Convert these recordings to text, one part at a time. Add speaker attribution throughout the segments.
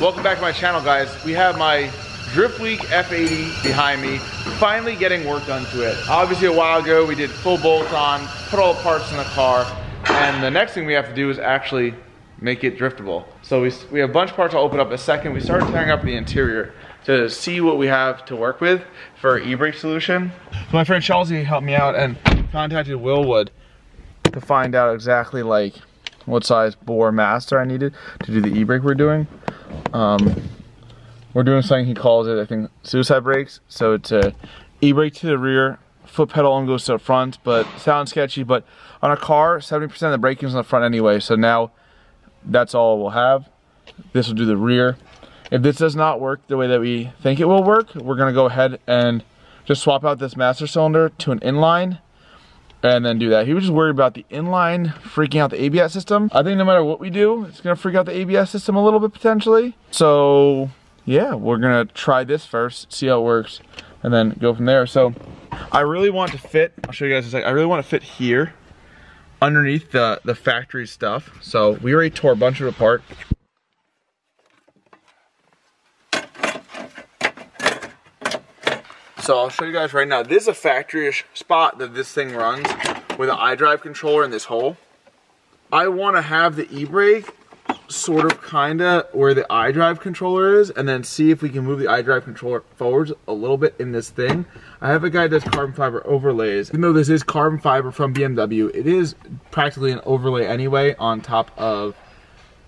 Speaker 1: Welcome back to my channel, guys. We have my Drift Week F80 behind me, finally getting work done to it. Obviously a while ago we did full bolt on, put all the parts in the car, and the next thing we have to do is actually make it driftable. So we have a bunch of parts I'll open up in a second. We started tearing up the interior to see what we have to work with for our e-brake solution. So my friend Chelsea helped me out and contacted Willwood to find out exactly like what size bore master I needed to do the e-brake we're doing. We're doing something he calls it, I think, suicide brakes. So it's a e-brake to the rear, foot pedal and goes to the front, but sounds sketchy. But on a car, 70% of the braking is on the front anyway, so now that's all we'll have. This will do the rear. If this does not work the way that we think it will work, we're gonna go ahead and just swap out this master cylinder to an inline and then do that. He was just worried about the inline freaking out the ABS system. I think no matter what we do, it's gonna freak out the ABS system a little bit potentially. So yeah, we're gonna try this first, see how it works, and then go from there. So I really want to fit, I'll show you guys in a second, I really want to fit here underneath the factory stuff. So we already tore a bunch of it apart. So I'll show you guys right now. This is a factory-ish spot that this thing runs with an iDrive controller in this hole. I want to have the e-brake sort of kinda where the iDrive controller is, and then see if we can move the iDrive controller forwards a little bit in this thing. I have a guy that does carbon fiber overlays. Even though this is carbon fiber from BMW, it is practically an overlay anyway on top of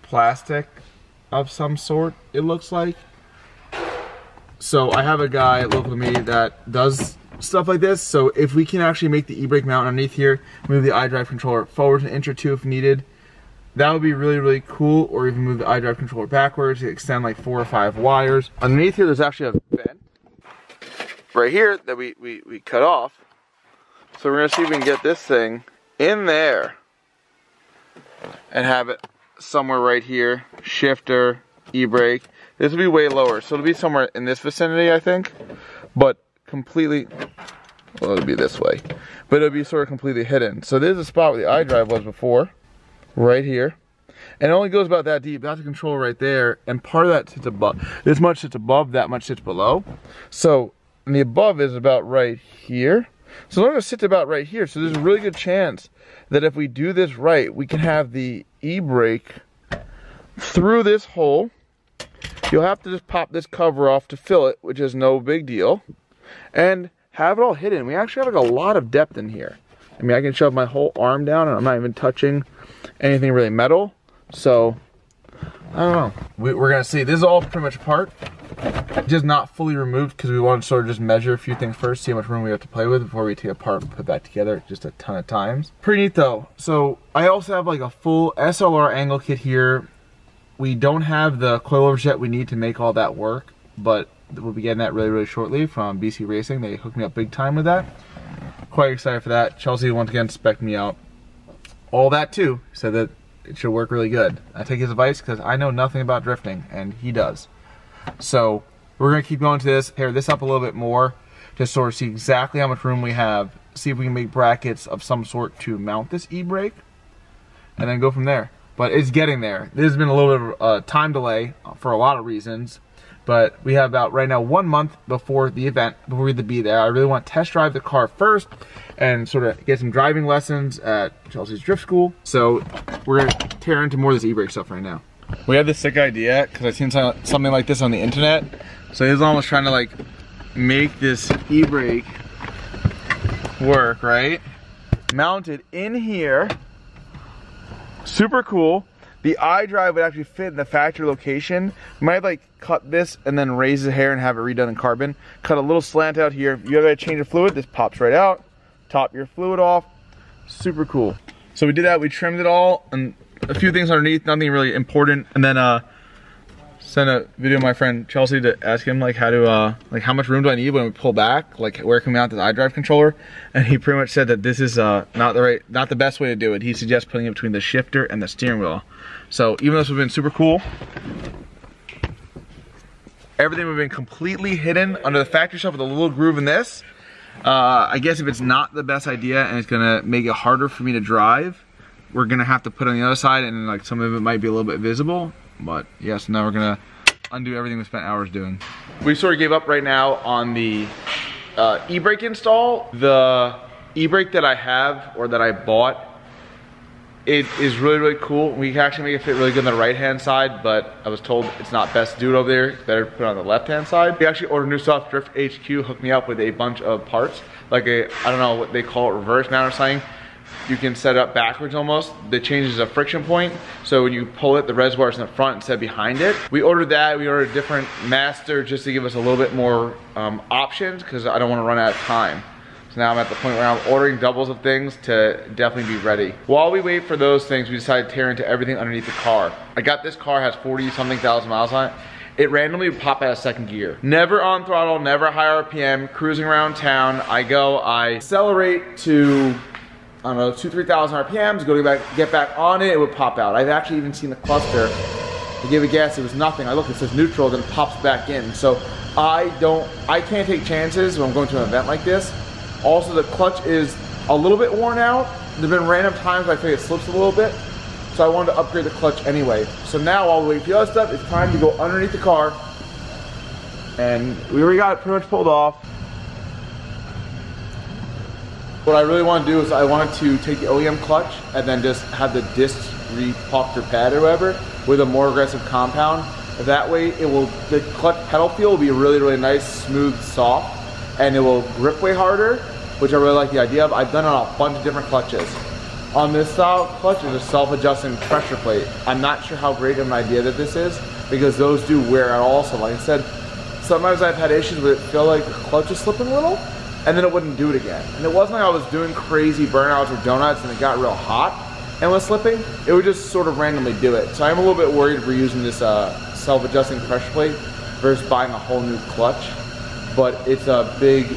Speaker 1: plastic of some sort, it looks like. So I have a guy local to me that does stuff like this. So if we can actually make the e-brake mount underneath here, move the iDrive controller forward an inch or two if needed, that would be really, really cool. Or even move the iDrive controller backwards to extend like 4 or 5 wires. Underneath here, there's actually a vent right here that we cut off. So we're gonna see if we can get this thing in there and have it somewhere right here. Shifter, e-brake. This will be way lower, so it'll be somewhere in this vicinity, I think, but completely, well, it'll be this way, but it'll be sort of completely hidden. So there's a spot where the iDrive was before, right here, and it only goes about that deep. That's the control right there, and part of that sits above, this much sits above, that much sits below. So, and the above is about right here. So long as it sits about right here, so there's a really good chance that if we do this right, we can have the e-brake through this hole. You'll have to just pop this cover off to fill it, which is no big deal, and have it all hidden. We actually have like a lot of depth in here. I mean, I can shove my whole arm down and I'm not even touching anything really metal. So, I don't know. We're gonna see. This is all pretty much apart. Just not fully removed because we want to sort of just measure a few things first, see how much room we have to play with before we take it apart and put that together just a ton of times. Pretty neat though. So, I also have like a full SLR angle kit here. We don't have the coilovers yet we need to make all that work, but we'll be getting that really, really shortly from BC Racing. They hooked me up big time with that. Quite excited for that. Chelsea once again spec'd me out. All that too, said that it should work really good. I take his advice because I know nothing about drifting, and he does. So we're gonna keep going to this, pair this up a little bit more, to sort of see exactly how much room we have, see if we can make brackets of some sort to mount this e-brake, and then go from there. But it's getting there. There's been a little bit of a time delay for a lot of reasons, but we have about right now 1 month before the event, before we have to be there. I really want to test drive the car first and sort of get some driving lessons at Chelsea's drift school. So we're gonna tear into more of this e-brake stuff right now. We had this sick idea because I've seen something like this on the internet. So he was almost trying to like make this e-brake work, right? Mounted in here. Super cool. The iDrive would actually fit in the factory location. You might like cut this and then raise the hair and have it redone in carbon. Cut a little slant out here. You gotta change the fluid, this pops right out. Top your fluid off. Super cool. So we did that, we trimmed it all and a few things underneath, nothing really important. And then sent a video to my friend Chelsea to ask him like how to like how much room do I need when we pull back, like where can we mount this iDrive controller, and he pretty much said that this is not the best way to do it. He suggests putting it between the shifter and the steering wheel. So even though this would have been super cool, everything would have been completely hidden under the factory stuff with a little groove in this. I guess if it's not the best idea and it's gonna make it harder for me to drive, we're gonna have to put it on the other side, and like some of it might be a little bit visible. But yes, now we're gonna undo everything we spent hours doing. We sort of gave up right now on the e-brake install. The e-brake that I have, or that I bought, it is really, really cool. We can actually make it fit really good on the right-hand side, but I was told it's not best to do it over there. It's better to put it on the left-hand side. We actually ordered new stuff. Drift HQ hooked me up with a bunch of parts, like a, I don't know what they call it, reverse mount or something. You can set it up backwards almost. That changes a friction point. So when you pull it, the reservoir's in the front instead of behind it. We ordered that. We ordered a different master just to give us a little bit more options, because I don't want to run out of time. So now I'm at the point where I'm ordering doubles of things to definitely be ready. While we wait for those things, we decided to tear into everything underneath the car. I got this car, has 40-something thousand miles on it. It randomly would pop out of second gear. Never on throttle, never high RPM, cruising around town. I accelerate to, I don't know, 2,000-3,000 RPMs, go to get back on it, it would pop out. I've actually even seen the cluster. I gave it gas, it was nothing. I look, it says neutral, then it pops back in. So I can't take chances when I'm going to an event like this. Also, the clutch is a little bit worn out. There've been random times I think it slips a little bit. So I wanted to upgrade the clutch anyway. So now while we wait for the other stuff, it's time to go underneath the car. And we already got it pretty much pulled off. What I really want to do is I wanted to take the OEM clutch and then just have the discs re-popped or pad or whatever with a more aggressive compound. That way the clutch pedal feel will be really, really nice, smooth, soft, and it will grip way harder, which I really like the idea of. I've done it on a bunch of different clutches. On this style clutch is a self-adjusting pressure plate. I'm not sure how great of an idea that this is, because those do wear out also. Like I said, sometimes I've had issues with it feel like the clutch is slipping a little, and then it wouldn't do it again. And it wasn't like I was doing crazy burnouts or donuts and it got real hot and was slipping. It would just sort of randomly do it. So I'm a little bit worried if we're using this self-adjusting pressure plate versus buying a whole new clutch. But it's a big,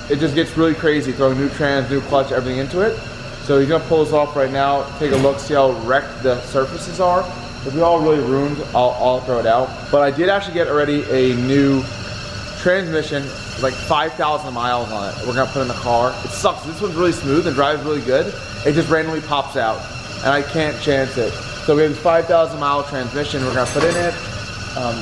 Speaker 1: it just gets really crazy throwing new trans, new clutch, everything into it. So he's gonna pull this off right now, take a look, see how wrecked the surfaces are. If they're all really ruined, I'll throw it out. But I did actually get already a new transmission, like 5,000 miles on it. We're gonna put in the car. It sucks, this one's really smooth and drives really good. It just randomly pops out, and I can't chance it. So we have this 5,000 mile transmission we're gonna put in it.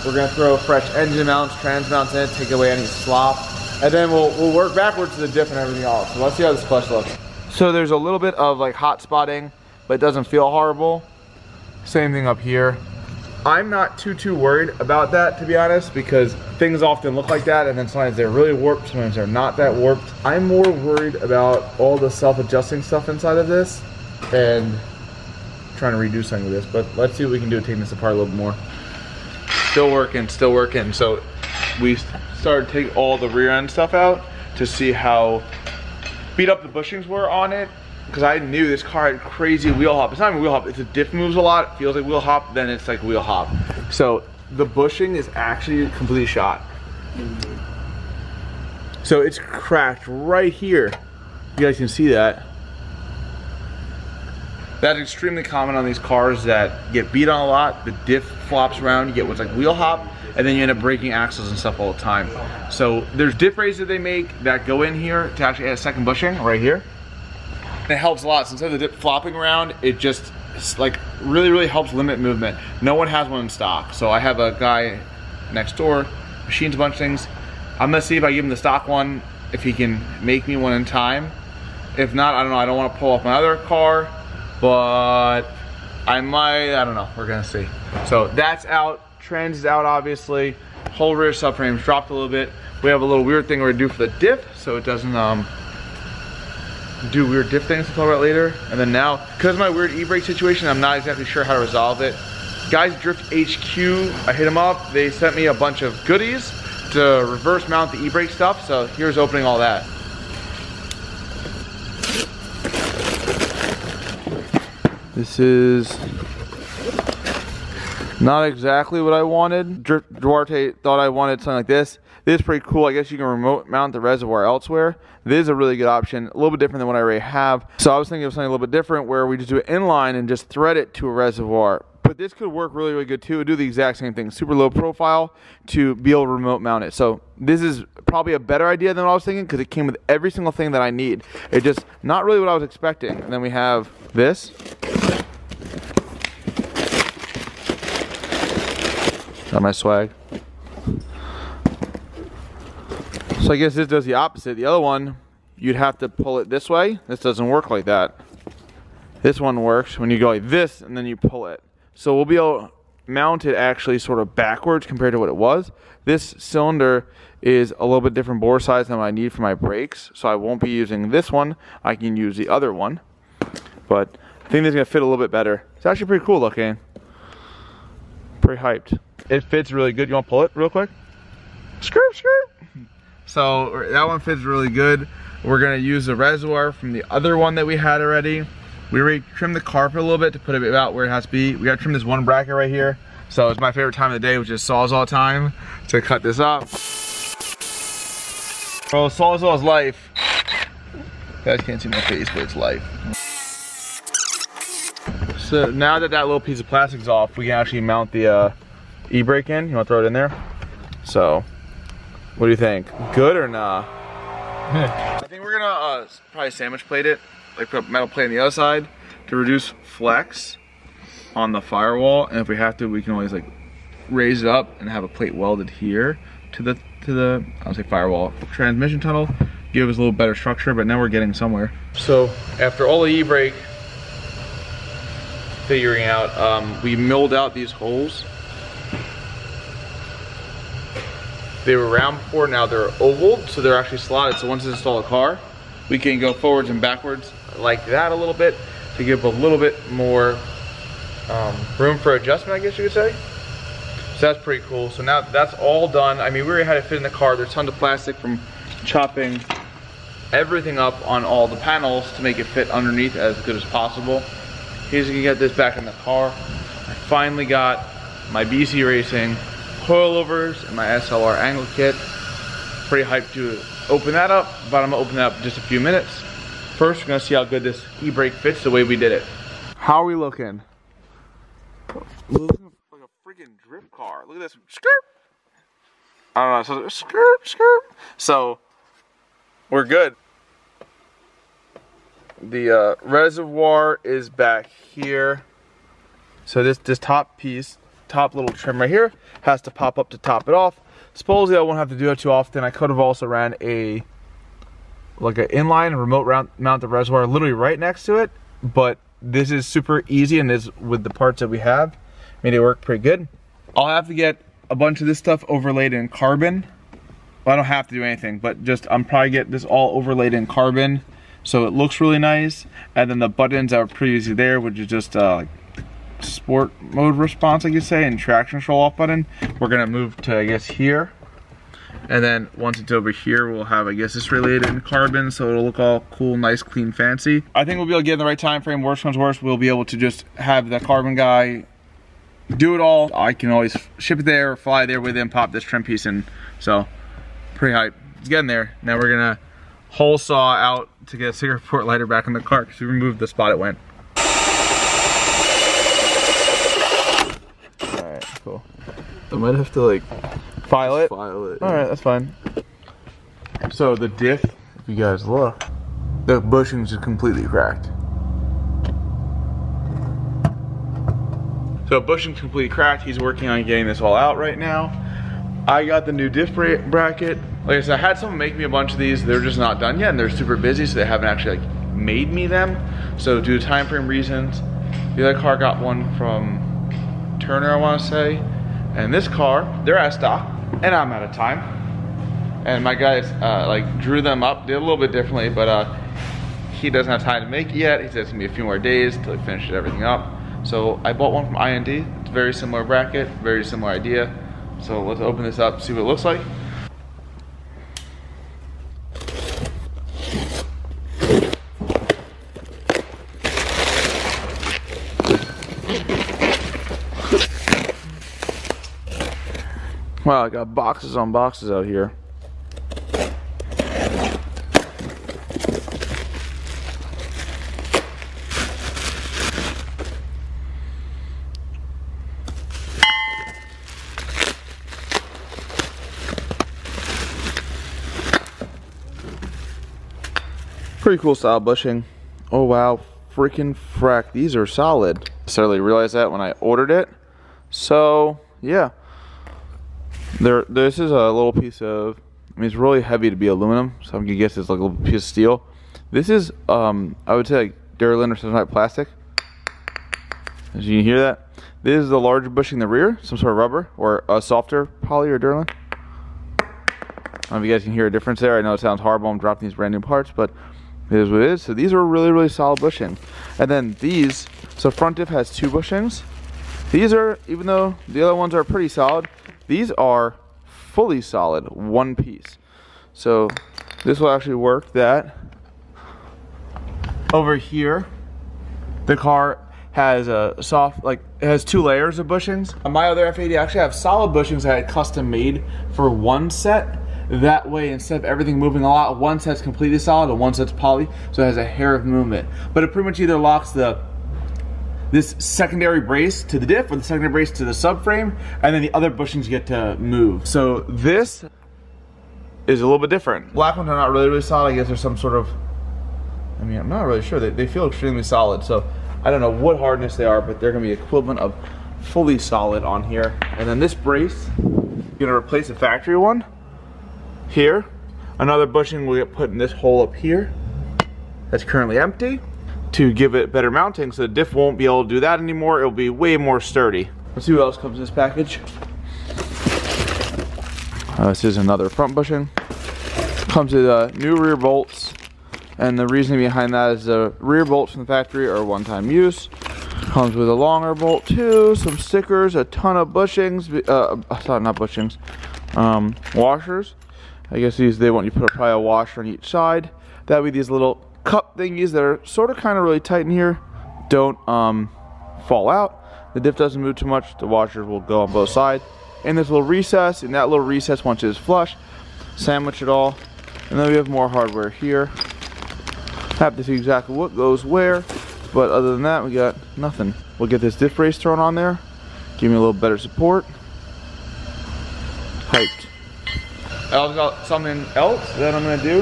Speaker 1: We're gonna throw fresh engine mounts, trans mounts in it, take away any slop. And then we'll work backwards to the diff and everything else. So let's see how this clutch looks. So there's a little bit of like hot spotting, but it doesn't feel horrible. Same thing up here. I'm not too worried about that, to be honest, because things often look like that, and then sometimes they're really warped, sometimes they're not that warped. I'm more worried about all the self-adjusting stuff inside of this, and trying to redo something with this, but let's see what we can do to take this apart a little bit more. Still working, still working. So we started to take all the rear end stuff out to see how beat up the bushings were on it, because I knew this car had crazy wheel hop. It's not even wheel hop, it's a diff moves a lot, it feels like wheel hop, then it's like wheel hop. So the bushing is actually completely shot. So it's cracked right here. You guys can see that. That's extremely common on these cars that get beat on a lot. The diff flops around, you get what's like wheel hop, and then you end up breaking axles and stuff all the time. So there's diff raises that they make that go in here to actually add a second bushing right here. And it helps a lot. So instead of the dip flopping around, it just like really helps limit movement. No one has one in stock. So I have a guy next door, machines a bunch of things. I'm gonna see if I give him the stock one, if he can make me one in time. If not, I don't know, I don't wanna pull off my other car, but I might, I don't know, we're gonna see. So that's out, trans is out obviously. Whole rear subframe's dropped a little bit. We have a little weird thing we're gonna do for the diff, so it doesn't do weird diff things to talk about later. And then now, because of my weird e-brake situation, I'm not exactly sure how to resolve it. Guys, Drift HQ, I hit them up. They sent me a bunch of goodies to reverse mount the e-brake stuff. So here's opening all that. This is not exactly what I wanted. Duarte thought I wanted something like this. This is pretty cool. I guess you can remote mount the reservoir elsewhere. This is a really good option, a little bit different than what I already have. So I was thinking of something a little bit different where we just do it inline and just thread it to a reservoir. But this could work really good too. It would do the exact same thing, super low profile to be able to remote mount it. So this is probably a better idea than what I was thinking, because it came with every single thing that I need. It's just not really what I was expecting. And then we have this. Got my swag. So I guess this does the opposite. The other one, you'd have to pull it this way. This doesn't work like that. This one works when you go like this and then you pull it. So we'll be able to mount it actually sort of backwards compared to what it was. This cylinder is a little bit different bore size than what I need for my brakes, so I won't be using this one. I can use the other one, but I think this is gonna fit a little bit better. It's actually pretty cool looking. Pretty hyped. It fits really good. You wanna pull it real quick? Skirt, skirt. So that one fits really good. We're gonna use the reservoir from the other one that we had already. We already trimmed the carpet a little bit to put it about where it has to be. We gotta trim this one bracket right here. So it's my favorite time of the day, which is Sawzall time, to cut this up. Bro, Sawzall's life. You guys can't see my face, but it's life. So now that that little piece of plastic's off, we can actually mount the e-brake in. You wanna throw it in there? So, what do you think? Good or nah? I think we're gonna probably sandwich plate it, like put a metal plate on the other side to reduce flex on the firewall, and if we have to, we can always like raise it up and have a plate welded here to the I would say firewall transmission tunnel, give us a little better structure. But now we're getting somewhere. So after all the e-brake figuring out, we milled out these holes. They were round before, now they're oval, so they're actually slotted. So once you install a car, we can go forwards and backwards like that a little bit to give a little bit more room for adjustment, I guess you could say. So that's pretty cool. So now that's all done. I mean, we already had it fit in the car. There's tons of plastic from chopping everything up on all the panels to make it fit underneath as good as possible. Here's you can get this back in the car. I finally got my BC Racing coilovers and my SLR angle kit. Pretty hyped to open that up, but I'm gonna open that up in just a few minutes. First, we're gonna see how good this e-brake fits the way we did it. How are we looking? We're looking like a freaking drift car. Look at this. Skirt. I don't know. So skirt, skirt. So we're good. The reservoir is back here. So this top piece, top little trim right here, has to pop up to top it off. Supposedly I won't have to do that too often. I could have also ran an inline remote mount the reservoir literally right next to it, but this is super easy, and this with the parts that we have made it work pretty good. I'll have to get a bunch of this stuff overlaid in carbon. Well, I don't have to do anything, but just I'm probably get this all overlaid in carbon so it looks really nice. And then the buttons that were previously there, which is just like sport mode response, I could say, and traction control off button, we're gonna move to, I guess, here. And then once it's over here, we'll have, I guess, this related in carbon, so it'll look all cool, nice, clean, fancy. I think we'll be able to get in the right time frame. Worst comes worst, we'll be able to just have the carbon guy do it all. I can always ship it there or fly there with him, pop this trim piece in. So, pretty hype. It's getting there. Now we're gonna hole saw out to get a cigarette port lighter back in the car because we removed the spot it went. Alright, cool. I might have to like file it. Yeah. Alright, that's fine. So the diff, if you guys look, the bushing's just completely cracked. So bushing's completely cracked. He's working on getting this all out right now. I got the new diff bracket. Like I said, I had someone make me a bunch of these. They're just not done yet, and they're super busy, so they haven't actually like made me them. So due to time frame reasons, the other car got one from Turner, I want to say, and this car, they're out of stock, and I'm out of time. And my guys like drew them up, did a little bit differently, but he doesn't have time to make it yet. He said it's gonna be a few more days till he finishes everything up. So I bought one from IND. It's a very similar bracket, very similar idea. So let's open this up, see what it looks like. Wow, I got boxes on boxes out here. Pretty cool style bushing. Oh wow, freaking frack, these are solid. I necessarily realized that when I ordered it. So yeah, this is a little piece of I mean, it's really heavy to be aluminum, so I'm gonna guess it's like a little piece of steel. This is, I would say like Duralin or some type of plastic. As you can hear that. This is the larger bushing in the rear, some sort of rubber or a softer poly or Duralin. I don't know if you guys can hear a difference there. I know it sounds horrible, I'm dropping these brand new parts, but it is what it is. So these are really, really solid bushing. And then these, so front diff has 2 bushings. These are, even though the other ones are pretty solid, these are fully solid, one piece. So this will actually work that over here, the car has a soft, like, it has 2 layers of bushings. On my other F80, I actually have solid bushings that I had custom made for one set. That way, instead of everything moving a lot, one set's completely solid and one set's poly, so it has a hair of movement. But it pretty much either locks this secondary brace to the diff or the secondary brace to the subframe, and then the other bushings get to move. So this is a little bit different. Black ones are not really, really solid. I guess there's some sort of, I mean, I'm not really sure. They feel extremely solid, so I don't know what hardness they are, but they're gonna be equivalent of fully solid on here. And then this brace, you're gonna replace the factory one here. Another bushing will get put in this hole up here that's currently empty to give it better mounting, so the diff won't be able to do that anymore. It'll be way more sturdy. Let's see what else comes in this package. This is another front bushing. Comes with new rear bolts. And the reasoning behind that is the rear bolts from the factory are one-time use. Comes with a longer bolt too, some stickers, a ton of bushings, not bushings, washers. I guess they want you to put probably a washer on each side. That way these little cup thingies that are sort of kind of really tight in here don't fall out. The diff doesn't move too much, the washers will go on both sides. And this little recess, and that little recess once it's flush, sandwich it all. And then we have more hardware here. Have to see exactly what goes where, but other than that we got nothing. We'll get this diff brace thrown on there, give me a little better support. Hyped. I also got something else that I'm gonna do.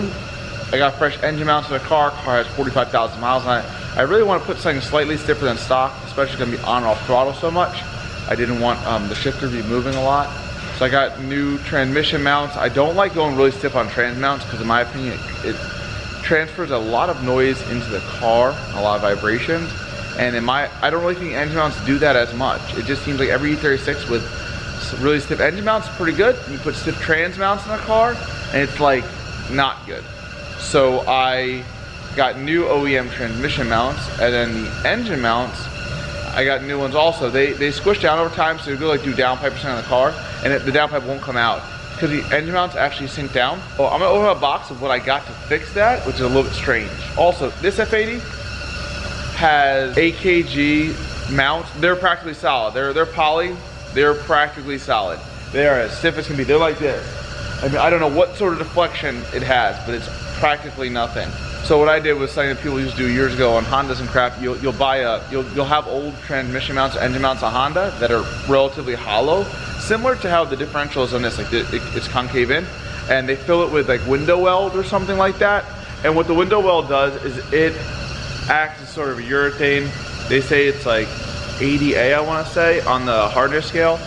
Speaker 1: I got fresh engine mounts for the car. Car has 45,000 miles on it. I really want to put something slightly stiffer than stock, especially gonna be on and off throttle so much. I didn't want the shifter to be moving a lot. So I got new transmission mounts. I don't like going really stiff on trans mounts because in my opinion it transfers a lot of noise into the car, a lot of vibrations, and I don't really think engine mounts do that as much. It just seems like every E36 with really stiff engine mounts is pretty good. You put stiff trans mounts in a car, and it's like not good. So I got new OEM transmission mounts, and then the engine mounts, I got new ones also. They squish down over time, so you go like do downpipe % on the car, and the downpipe won't come out, because the engine mounts actually sink down. Oh, I'm gonna open a box of what I got to fix that, which is a little bit strange. Also, this F80 has AKG mounts. They're practically solid. They're poly. They're practically solid. They are as stiff as can be. They're like this. I mean, I don't know what sort of deflection it has, but it's practically nothing. So what I did was something that people used to do years ago on Hondas and crap. You'll have old transmission mounts, engine mounts on Honda that are relatively hollow, similar to how the differential is on this. Like it's concave in, and they fill it with like window weld or something like that. And what the window weld does is it acts as sort of a urethane. They say it's like 80A, I want to say, on the hardness scale.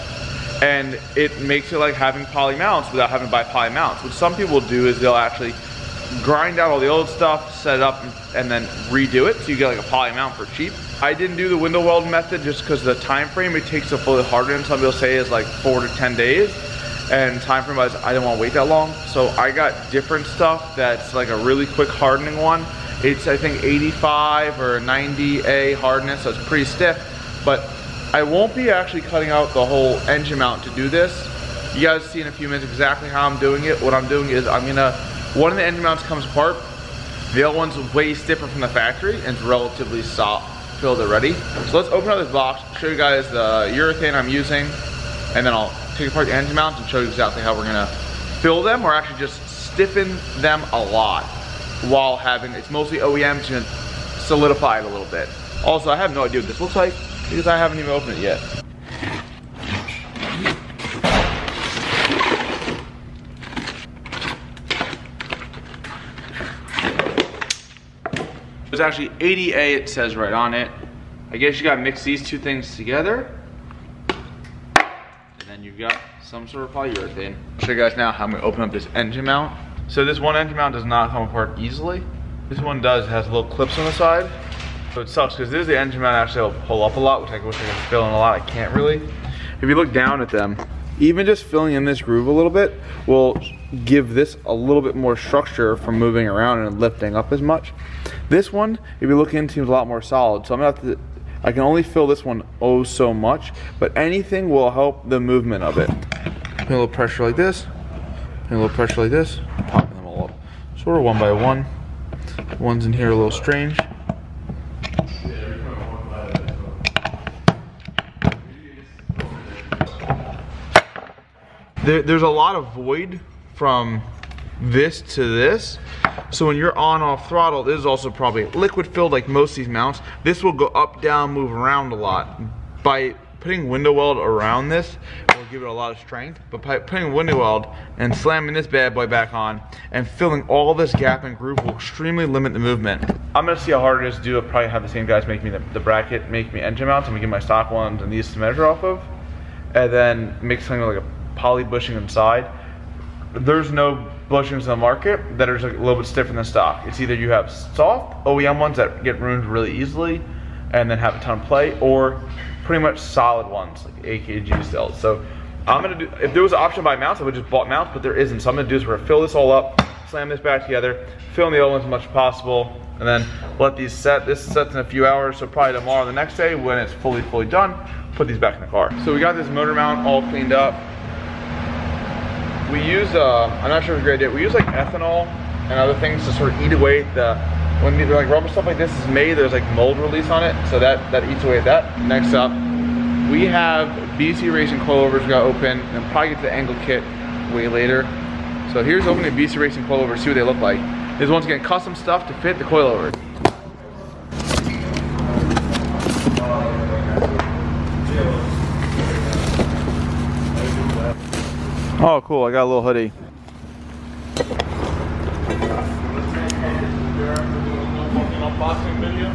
Speaker 1: And it makes it like having poly mounts without having to buy poly mounts. What some people do is they'll actually grind out all the old stuff, set it up, and then redo it, so you get like a poly mount for cheap. I didn't do the window weld method just because the time frame it takes to fully harden. Some people say is like 4 to 10 days, and time frame wise, I didn't want to wait that long. So I got different stuff that's like a really quick hardening one. It's I think 85 or 90A hardness, so it's pretty stiff. But I won't be actually cutting out the whole engine mount to do this. You guys see in a few minutes exactly how I'm doing it. What I'm doing is one of the engine mounts comes apart. The other one's way stiffer from the factory and it's relatively soft, filled already. So let's open up this box, show you guys the urethane I'm using, and then I'll take apart the engine mounts and show you exactly how we're gonna fill them, or actually just stiffen them a lot while having, it's mostly OEM to solidify it a little bit. Also, I have no idea what this looks like because I haven't even opened it yet. There's actually 80A, it says right on it. I guess you gotta mix these two things together. And then you've got some sort of polyurethane. I'll show you guys now how I'm gonna open up this engine mount. So this one engine mount does not come apart easily. This one does, it has little clips on the side. So it sucks because this is the engine mount actually will pull up a lot, which I wish I could fill in a lot, I can't really. If you look down at them, even just filling in this groove a little bit will give this a little bit more structure from moving around and lifting up as much. This one, if you look in, seems a lot more solid. So I'm gonna have to, I can only fill this one oh so much, but anything will help the movement of it. Put a little pressure like this, and a little pressure like this, popping them all up. Sort of one by one. One's in here a little strange. There's a lot of void from this to this. So when you're on off throttle, this is also probably liquid filled like most of these mounts. This will go up, down, move around a lot. By putting window weld around this, it will give it a lot of strength. But by putting window weld and slamming this bad boy back on and filling all this gap and groove will extremely limit the movement. I'm gonna see how hard it is to do. I'll probably have the same guys make me the bracket, make me engine mounts. I'm gonna get my stock ones and these to measure off of. And then make something like a poly bushing inside. There's no bushings in the market that are just a little bit stiffer than stock. It's either you have soft OEM ones that get ruined really easily and then have a ton of play, or pretty much solid ones like AKG still. So I'm gonna do, if there was an option to buy mounts, I would just bought mounts, but there isn't. So I'm gonna do is we're gonna fill this all up, slam this back together, fill in the old ones as much as possible, and then let these set. This sets in a few hours, so probably tomorrow or the next day when it's fully done, put these back in the car. So we got this motor mount all cleaned up. We use, I'm not sure if it's a great idea, we use like ethanol and other things to sort of eat away the, when like rubber stuff like this is made, there's like mold release on it, so that eats away at that. Next up, we have BC Raising Coilovers we got open, and probably get to the angle kit way later. So here's opening BC Racing Coilovers, see what they look like. This one's getting custom stuff to fit the coilover. Oh cool, I got a little hoodie. Unboxing video.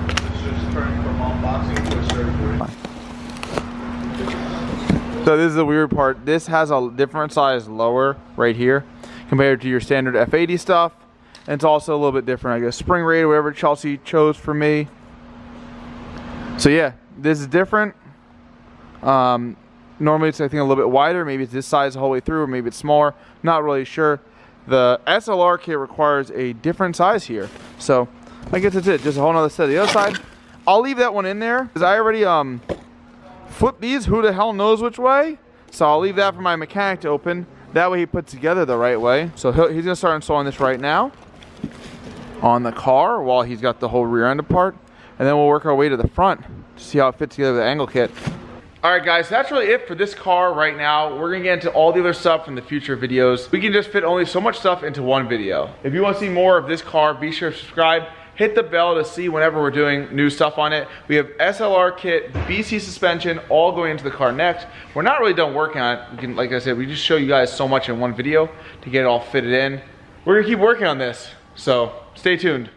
Speaker 1: It's just turning from unboxing to a surgery. So this is the weird part. This has a different size lower right here compared to your standard F80 stuff. And it's also a little bit different. I guess spring rate or whatever Chelsea chose for me. So yeah, this is different. Normally it's I think a little bit wider. Maybe it's this size the whole way through, or maybe it's smaller. Not really sure. The SLR kit requires a different size here. So I guess that's it. Just a whole nother set. The other side, I'll leave that one in there because I already flipped these who the hell knows which way. So I'll leave that for my mechanic to open. That way he puts together the right way. So he's gonna start installing this right now on the car while he's got the whole rear end apart. And then we'll work our way to the front to see how it fits together with the angle kit. Alright guys, that's really it for this car right now. We're gonna get into all the other stuff in the future videos. We can just fit only so much stuff into one video. If you want to see more of this car, be sure to subscribe. Hit the bell to see whenever we're doing new stuff on it. We have SLR kit, BC suspension, all going into the car next. We're not really done working on it. We can, like I said, we just show you guys so much in one video to get it all fitted in. We're gonna keep working on this, so stay tuned.